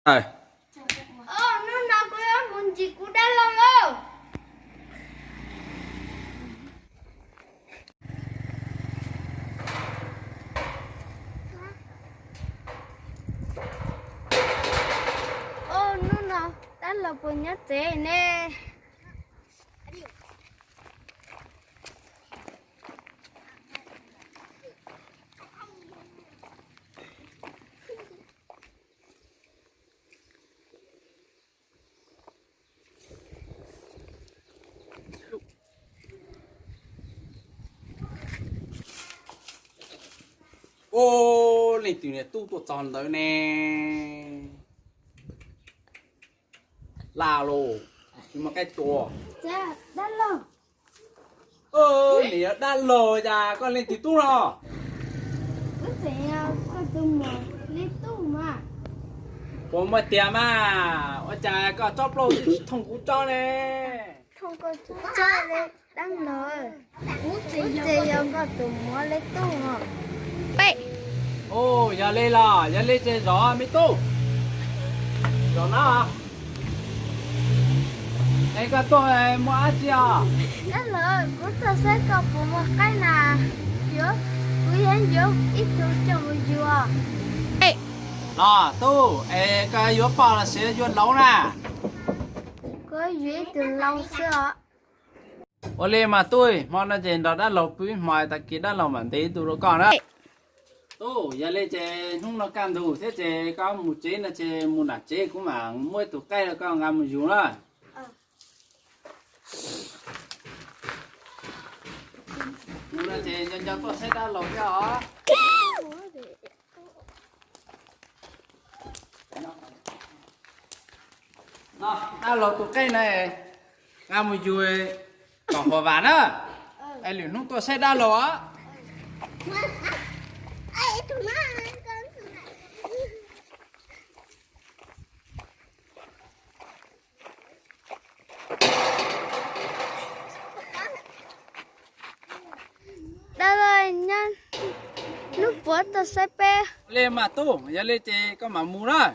Rồi. Nó nào có muốn gì cũng đã lâu đâu. Nó nào đã lâu của nhát thế nè. Ô, lên từ này tu tuột tròn tới nè. Là lô. Nhưng mà cái chùa. Dạ, đã lâu. Nè đã lò ra con lên từ tu nào. Có thể có tụm mà, lấy tụm mà. Có mà tiệm à. Ôi chà, có chóp lô thông cú cho nè. Không có chú chơi đấy, đang lời. Út thì có tụm mà lấy tụm mà. Vậy. Ô, giờ lên là, giờ lên chơi gió mới tu. Gió nào à? Anh có tôi mua ăn chưa? Đã lời, bố ta sẽ có một cái nào. Giữa, quý anh giữa, ít chú cho một dùa. Ê. Đó, tu, cái yếu bảo là sẽ yếu lâu nè. Có dễ từ lâu xưa. Ô lên mà tôi, mong là trên đó đã lâu quý mọi ta kia đã lâu mà tí tu rồi còn đó. Tu, giờ lên chơi không nó can đủ, thế chơi có một chế là chơi một nát chế cũng mà mỗi tụ cây là có ngắm một dùng đó. Một là chơi cho tôi sẽ đã lâu cho họ. Nó, đã lâu tụ cây này, ngắm một dùng còn hòa ván á. Ai liền không tôi sẽ đã lâu á. Đã rồi nha. Lúc bố ta sẽ bê. Lên mà tu, giờ lên chơi có mà mua đó.